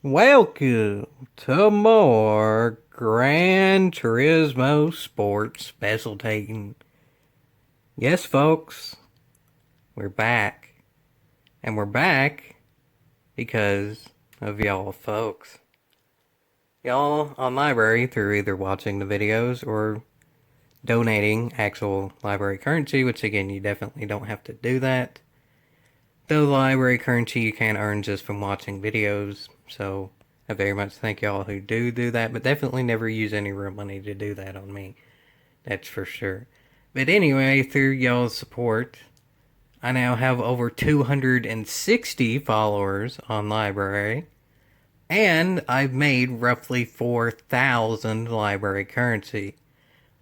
Welcome to more Gran Turismo Sports Specialtatin. Yes, folks, we're back. And we're back because of y'all folks. Y'all on library through either watching the videos or donating actual library currency, which again, you definitely don't have to do that. Though library currency you can earn just from watching videos, so I very much thank y'all who do that, but definitely never use any real money to do that on me. That's for sure. But anyway, through y'all's support, I now have over 260 followers on library, and I've made roughly 4,000 library currency,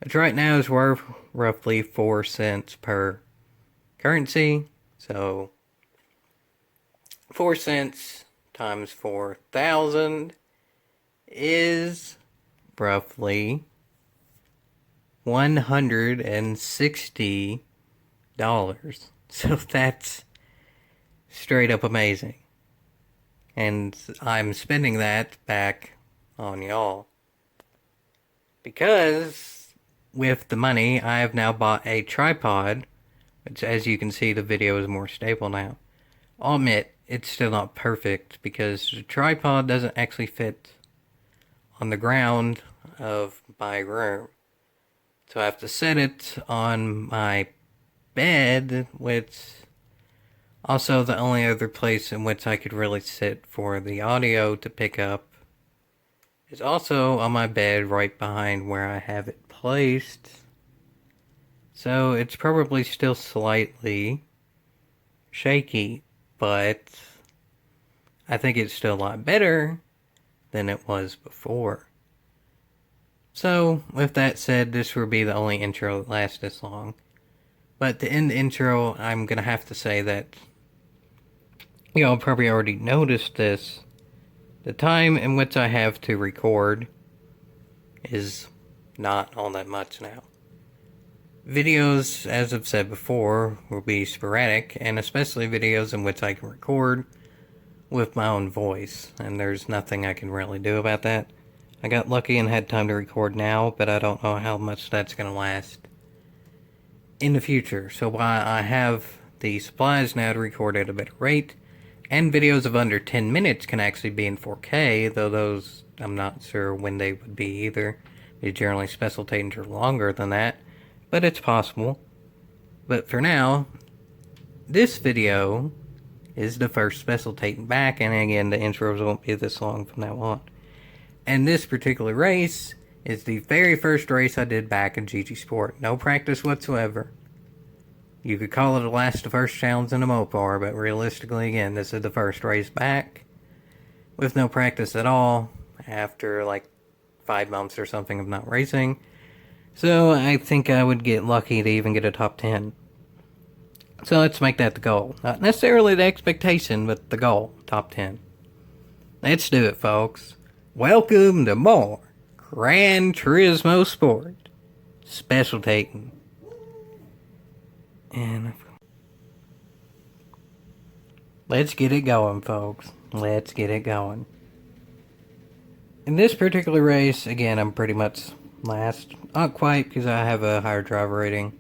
which right now is worth roughly 4 cents per currency, so 4 cents times 4,000 is roughly $160. So that's straight up amazing. And I'm spending that back on y'all. Because with the money, I have now bought a tripod, which as you can see, the video is more stable now. I'll admit, it's still not perfect because the tripod doesn't actually fit on the ground of my room. So I have to set it on my bed, which also the only other place in which I could really sit for the audio to pick up is also on my bed right behind where I have it placed. So it's probably still slightly shaky, but I think it's still a lot better than it was before. So, with that said, this will be the only intro that lasts this long. But to end the intro, I'm going to have to say that y'all probably already noticed this. The time in which I have to record is not all that much now. Videos, as I've said before, will be sporadic, and especially videos in which I can record with my own voice, and there's nothing I can really do about that. I got lucky and had time to record now, but I don't know how much that's going to last in the future. So while I have the supplies now to record at a better rate, and videos of under 10 minutes can actually be in 4K, though those I'm not sure when they would be either. They generally Specialtatins are longer than that, but it's possible. But for now, this video is the first Specialtatin back, and again, the intros won't be this long from now on. And this particular race is the very first race I did back in GT Sport. No practice whatsoever. You could call it the last of first challenge in a Mopar, but realistically, again, this is the first race back with no practice at all after like 5 months or something of not racing. So I think I would get lucky to even get a top 10. So let's make that the goal. Not necessarily the expectation, but the goal. Top 10. Let's do it, folks. Welcome to more Gran Turismo Sport Specialtatin. And let's get it going, folks. Let's get it going. In this particular race, again, I'm pretty much last. Not quite, because I have a higher driver rating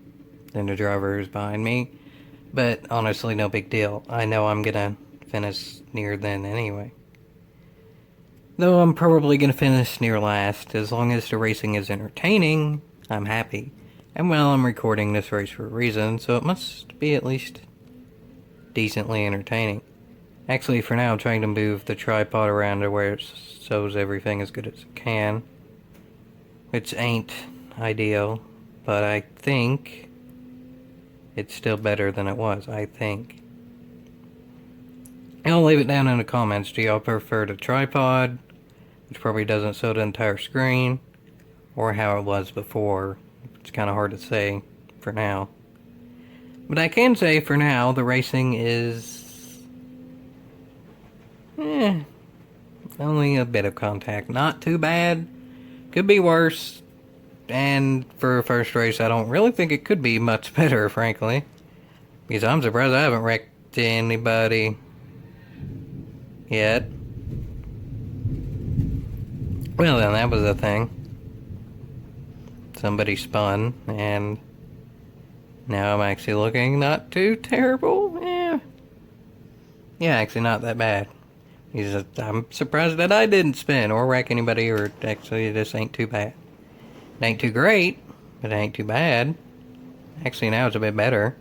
than the driver who's behind me. But honestly, no big deal. I know I'm gonna finish near then anyway. Though I'm probably gonna finish near last. As long as the racing is entertaining, I'm happy. And well, I'm recording this race for a reason, so it must be at least decently entertaining. Actually, for now, I'm trying to move the tripod around to where it shows everything as good as it can. Which ain't ideal, but I think it's still better than it was, I think. I'll leave it down in the comments. Do y'all prefer the tripod, which probably doesn't show the entire screen, or how it was before? It's kind of hard to say for now. But I can say for now, the racing is only a bit of contact. Not too bad. Could be worse. And for a first race, I don't really think it could be much better, frankly. Because I'm surprised I haven't wrecked anybody yet. Well, then that was a thing. Somebody spun, and now I'm actually looking not too terrible. Yeah, actually not that bad. I'm surprised that I didn't spin or wreck anybody, or actually this ain't too bad. It ain't too great, but it ain't too bad. Actually, now it's a bit better.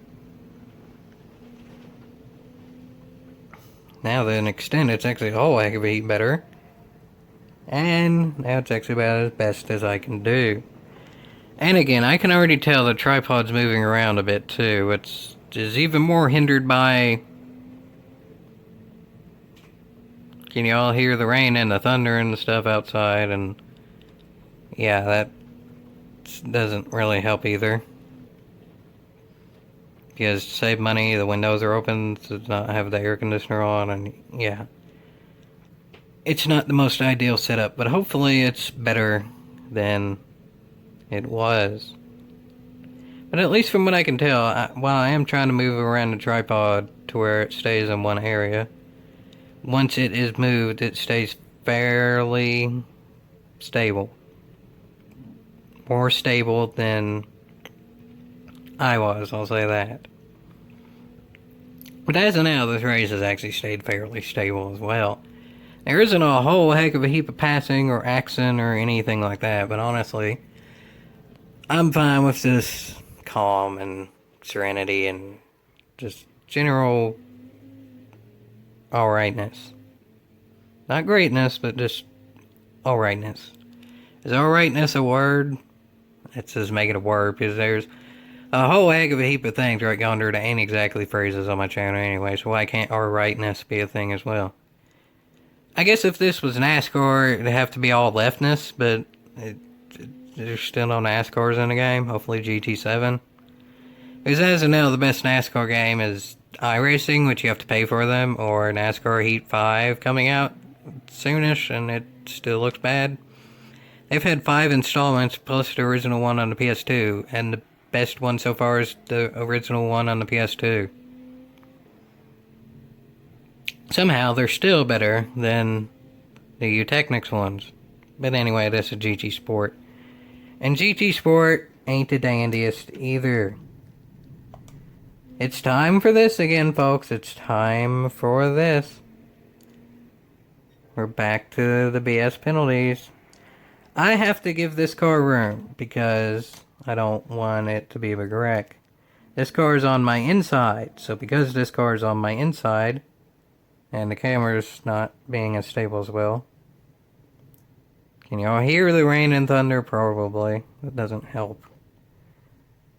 Now that an extent, it's actually a whole heck of a heap better. And now it's actually about as best as I can do. And again, I can already tell the tripod's moving around a bit too. It's even more hindered by... Can you all hear the rain and the thunder and the stuff outside? And yeah, that doesn't really help either. Because to save money, the windows are open to not have the air conditioner on, and yeah. It's not the most ideal setup, but hopefully it's better than it was. But at least from what I can tell, while I am trying to move around the tripod to where it stays in one area, once it is moved, it stays fairly stable. More stable than I was, I'll say that. But as of now, this race has actually stayed fairly stable as well. There isn't a whole heck of a heap of passing or accent or anything like that, but honestly, I'm fine with this calm and serenity and just general alrightness. Not greatness, but just alrightness. Is alrightness a word? Let's just make it a word, because there's a whole heck of a heap of things right yonder that ain't exactly phrases on my channel anyway, so why can't alrightness be a thing as well? I guess if this was NASCAR, it'd have to be all leftness, but there's still no NASCARs in the game. Hopefully GT7. Because as of now, the best NASCAR game is iRacing, which you have to pay for them, or NASCAR Heat 5 coming out soonish, and it still looks bad. They've had 5 installments, plus the original one on the PS2, and the best one so far is the original one on the PS2. Somehow, they're still better than the Technics ones. But anyway, this is GT Sport. And GT Sport ain't the dandiest either. It's time for this again, folks. It's time for this. We're back to the BS penalties. I have to give this car room because I don't want it to be a big wreck. This car is on my inside, so because this car is on my inside, and the camera's not being as stable as well. Can you all hear the rain and thunder? Probably. That doesn't help.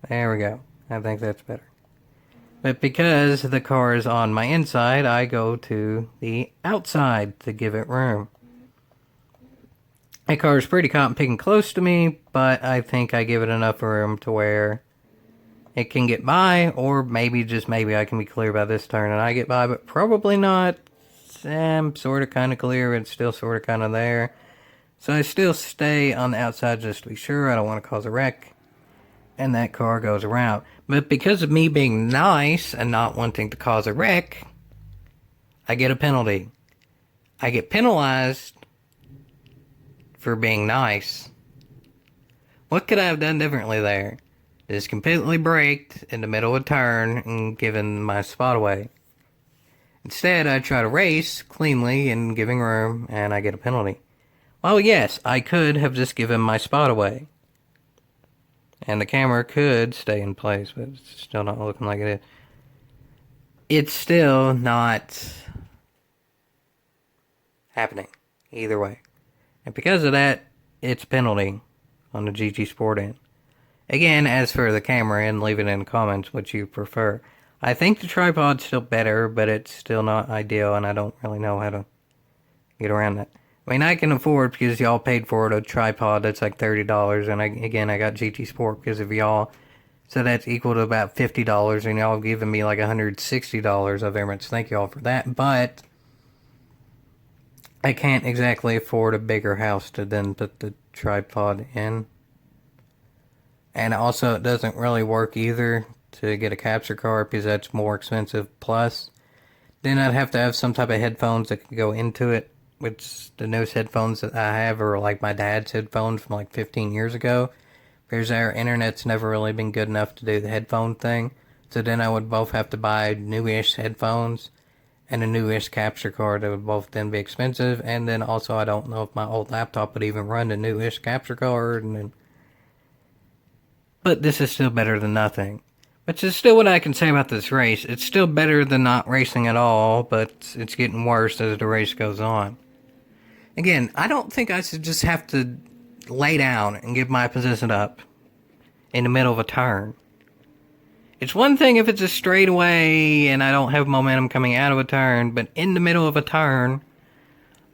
There we go. I think that's better. But because the car is on my inside, I go to the outside to give it room. My car is pretty cotton picking close to me, but I think I give it enough room to where it can get by, or maybe, just maybe, I can be clear by this turn and I get by, but probably not. I'm sort of kind of clear, but it's still sort of kind of there. So I still stay on the outside just to be sure. I don't want to cause a wreck. And that car goes around. But because of me being nice and not wanting to cause a wreck, I get a penalty. I get penalized for being nice. What could I have done differently there? Just completely braked in the middle of a turn and given my spot away. Instead, I try to race cleanly and giving room, and I get a penalty. Well, yes, I could have just given my spot away. And the camera could stay in place, but it's still not looking like it is. It's still not happening either way. And because of that, it's a penalty on the GT Sport end. Again, as for the camera end, leave it in the comments what you prefer. I think the tripod's still better, but it's still not ideal, and I don't really know how to get around that. I mean, I can afford, because y'all paid for it, a tripod that's like $30, and I got GT Sport because of y'all, so that's equal to about $50, and y'all giving me like $160. I very much thank y'all for that, but I can't exactly afford a bigger house to then put the tripod in. And also, it doesn't really work either to get a capture card, because that's more expensive. Plus, then I'd have to have some type of headphones that could go into it, which the newest headphones that I have are like my dad's headphones from like 15 years ago. Because our internet's never really been good enough to do the headphone thing. So then I would both have to buy newish headphones and a newish capture card that would both then be expensive. And then also I don't know if my old laptop would even run the newish capture card. But this is still better than nothing. Which is still what I can say about this race. It's still better than not racing at all, but it's getting worse as the race goes on. Again, I don't think I should just have to lay down and give my position up in the middle of a turn. It's one thing if it's a straightaway and I don't have momentum coming out of a turn, but in the middle of a turn,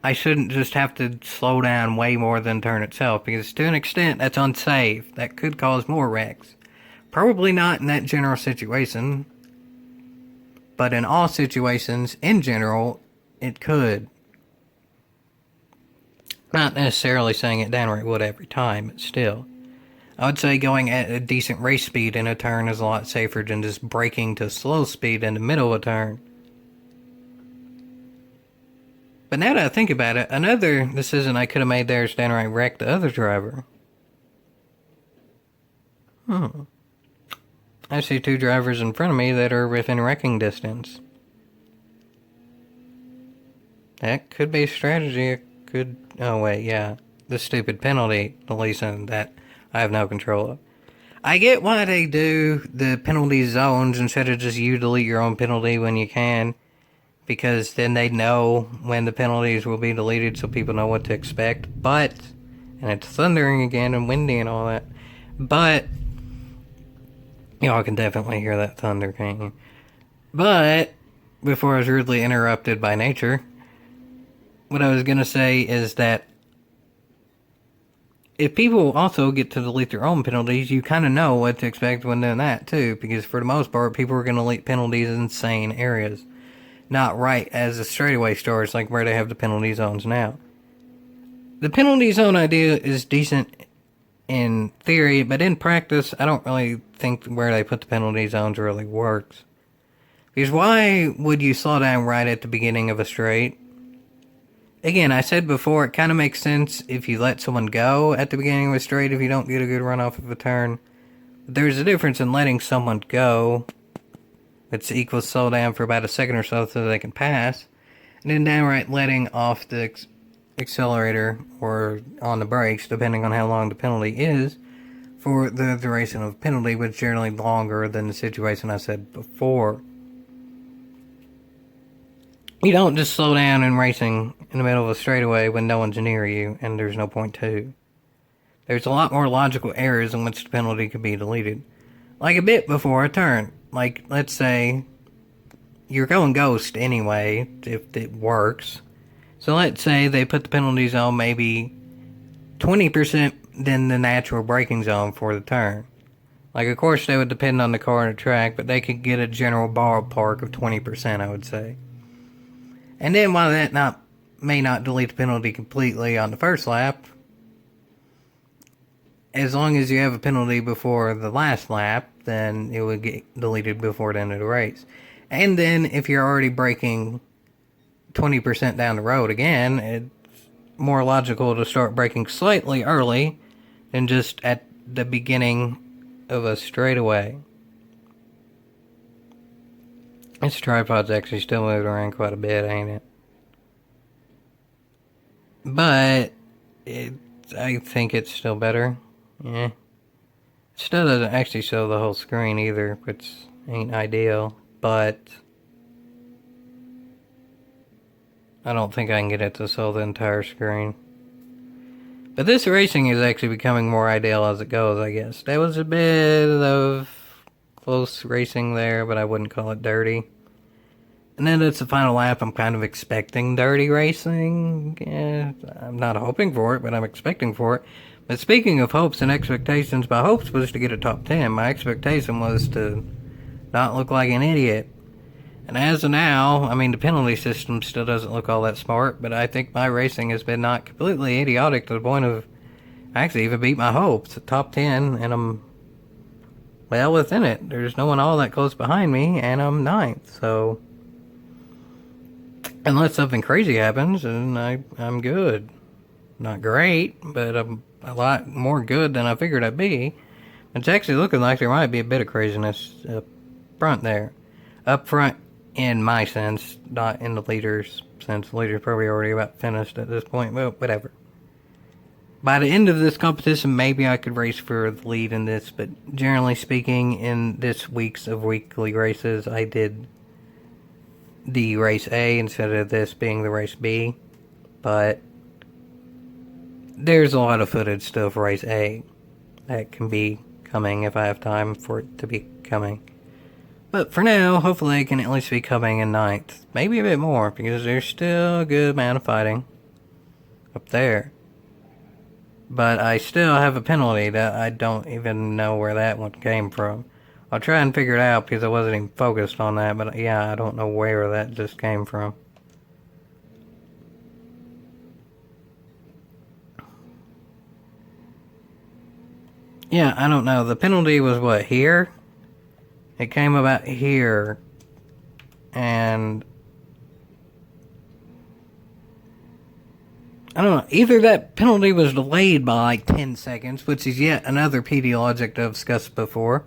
I shouldn't just have to slow down way more than the turn itself, because to an extent, that's unsafe. That could cause more wrecks. Probably not in that general situation, but in all situations, in general, it could. Not necessarily saying it downright would every time, but still. I would say going at a decent race speed in a turn is a lot safer than just braking to slow speed in the middle of a turn. But now that I think about it, another decision I could have made there is downright wreck the other driver. I see two drivers in front of me that are within wrecking distance. That could be a strategy. It could... Oh, wait, yeah. The stupid penalty deletion that I have no control of. I get why they do the penalty zones instead of just you delete your own penalty when you can. Because then they know when the penalties will be deleted so people know what to expect. But... And it's thundering again and windy and all that. But... Y'all can definitely hear that thunder, can't you? But... Before I was rudely interrupted by nature... What I was going to say is that if people also get to delete their own penalties, you kind of know what to expect when doing that too, because for the most part, people are going to delete penalties in insane areas. Not right as the straightaway starts, like where they have the penalty zones now. The penalty zone idea is decent in theory, but in practice, I don't really think where they put the penalty zones really works. Because why would you slow down right at the beginning of a straight? Again, I said before, it kind of makes sense if you let someone go at the beginning of a straight if you don't get a good run off of a turn. But there's a difference in letting someone go, which equals slow down for about a second or so they can pass, and then downright letting off the accelerator or on the brakes, depending on how long the penalty is, for the duration of the penalty, which is generally longer than the situation I said before. You don't just slow down in racing in the middle of a straightaway when no one's near you and there's no point to. There's a lot more logical errors in which the penalty could be deleted. Like a bit before a turn. Like, let's say, you're going ghost anyway, if it works. So let's say they put the penalty zone maybe 20% than the natural braking zone for the turn. Like, of course, they would depend on the car and the track, but they could get a general ballpark of 20%, I would say. And then while that may not delete the penalty completely on the first lap, as long as you have a penalty before the last lap, then it would get deleted before the end of the race. And then if you're already braking 20% down the road again, it's more logical to start braking slightly early than just at the beginning of a straightaway. This tripod's actually still moving around quite a bit, ain't it? But I think it's still better. Yeah. It still doesn't actually show the whole screen either, which ain't ideal. But I don't think I can get it to show the entire screen. But this racing is actually becoming more ideal as it goes, I guess. There was a bit of close racing there, but I wouldn't call it dirty. And then it's the final lap. I'm kind of expecting dirty racing. Yeah, I'm not hoping for it, but I'm expecting for it. But speaking of hopes and expectations, my hopes was to get a top 10. My expectation was to not look like an idiot. And as of now, I mean, the penalty system still doesn't look all that smart, but I think my racing has been not completely idiotic to the point of actually even beat my hopes. Top 10, and I'm well within it. There's no one all that close behind me, and I'm 9th, so Unless something crazy happens, and I'm good. Not great, but I'm a lot more good than I figured I'd be. It's actually looking like there might be a bit of craziness up front there. Up front, in my sense, not in the leaders' sense. The leaders probably already about finished at this point, but whatever. By the end of this competition, maybe I could race for the lead in this, but generally speaking, in this week's of weekly races, I did the race A instead of this being the race B. But there's a lot of footage still for race A that can be coming if I have time for it to be coming. But for now, hopefully it can at least be coming in ninth. Maybe a bit more, because there's still a good amount of fighting up there. But I still have a penalty that I don't even know where that one came from. I'll try and figure it out because I wasn't even focused on that, but yeah, I don't know where that just came from. Yeah, I don't know. The penalty was what, here? It came about here. And I don't know. Either that penalty was delayed by like 10 seconds, which is yet another PD logic that I've discussed before.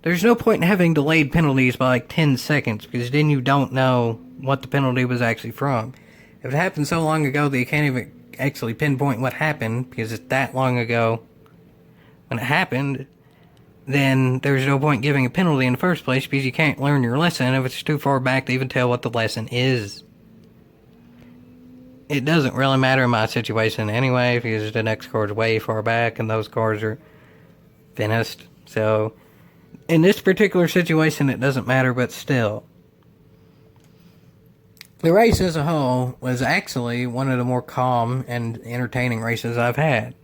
There's no point in having delayed penalties by like 10 seconds, because then you don't know what the penalty was actually from. If it happened so long ago that you can't even actually pinpoint what happened, because it's that long ago when it happened, then there's no point giving a penalty in the first place, because you can't learn your lesson if it's too far back to even tell what the lesson is. It doesn't really matter in my situation anyway, because the next card's way far back and those cards are finished. So in this particular situation, it doesn't matter, but still. The race as a whole was actually one of the more calm and entertaining races I've had.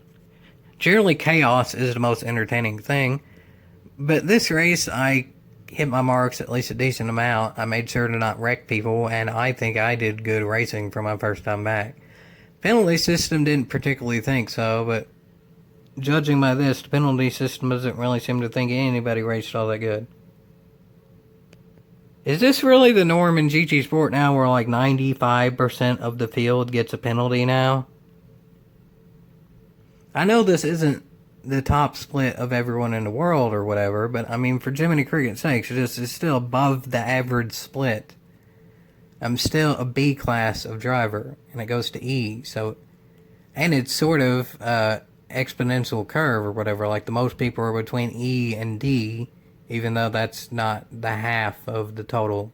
Generally, chaos is the most entertaining thing, but this race, I hit my marks at least a decent amount. I made sure to not wreck people, and I think I did good racing for my first time back. Penalty system didn't particularly think so, but judging by this, the penalty system doesn't really seem to think anybody raced all that good. Is this really the norm in GT Sport now, where like 95% of the field gets a penalty now? I know this isn't the top split of everyone in the world or whatever, but I mean, for Jiminy Cricket's sake, it's still above the average split. I'm still a B class of driver, and it goes to E, so, and it's sort of exponential curve or whatever, like the most people are between E and D, even though that's not the half of the total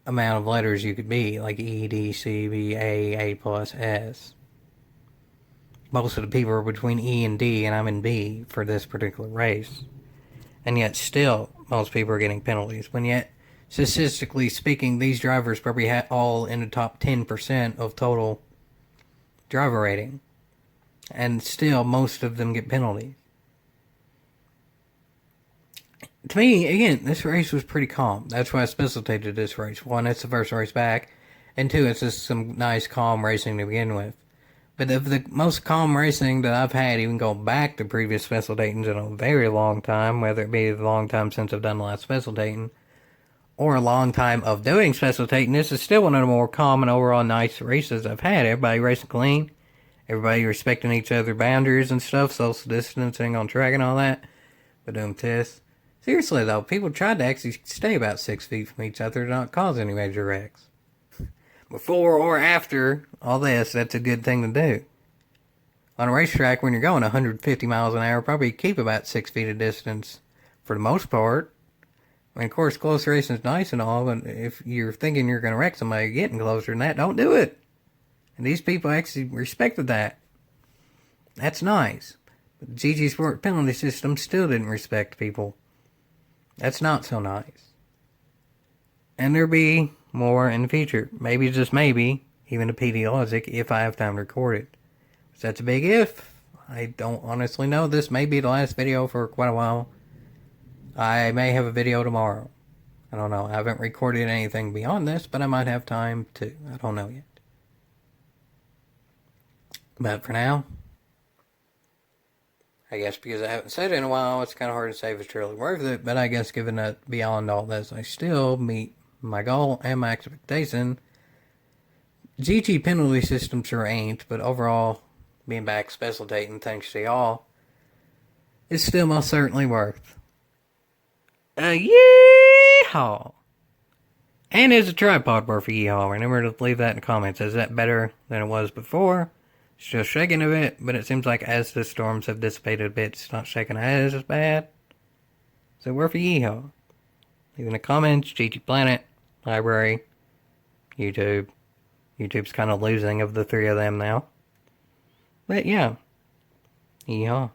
amount of letters you could be, like E, D, C, B, A plus, S. Most of the people are between E and D, and I'm in B for this particular race. And yet still, most people are getting penalties. When yet, statistically speaking, these drivers probably all in the top 10% of total driver rating. And still, most of them get penalties. To me, again, this race was pretty calm. That's why I specialtated this race. One, it's the first race back. And two, it's just some nice, calm racing to begin with. But of the most calm racing that I've had, even going back to previous Specialtatins in a very long time, whether it be the long time since I've done the last Specialtatin, or a long time of doing Specialtatin, this is still one of the more calm and overall nice races I've had. Everybody racing clean, everybody respecting each other's boundaries and stuff, social distancing on track and all that. But doing tests. Seriously though, people tried to actually stay about 6 feet from each other to not cause any major wrecks. Before or after all this, that's a good thing to do. On a racetrack, when you're going 150 miles an hour, probably keep about 6 feet of distance for the most part. I mean, of course, close racing is nice and all, but if you're thinking you're going to wreck somebody getting closer than that, don't do it. And these people actually respected that. That's nice. But the GT Sport penalty system still didn't respect people. That's not so nice. And there'll be more in the future. Maybe, just maybe, even a PD logic if I have time to record it. So that's a big if. I don't honestly know. This may be the last video for quite a while. I may have a video tomorrow. I don't know. I haven't recorded anything beyond this, but I might have time to. I don't know yet. But for now, I guess because I haven't said it in a while, it's kind of hard to say if it's truly worth it. But I guess given that beyond all this, I still meet my goal and my expectation. GT penalty system sure ain't, but overall, being back specialtating thanks to y'all, is still most certainly worth a yeehaw. And is a tripod worth a yeehaw? Remember to leave that in the comments. Is that better than it was before? It's just shaking a bit, but it seems like as the storms have dissipated a bit, it's not shaking as bad. Is it worth a yeehaw? Leave in the comments. GT Planet, Library, YouTube. YouTube's kind of losing of the three of them now. But yeah, yeehaw.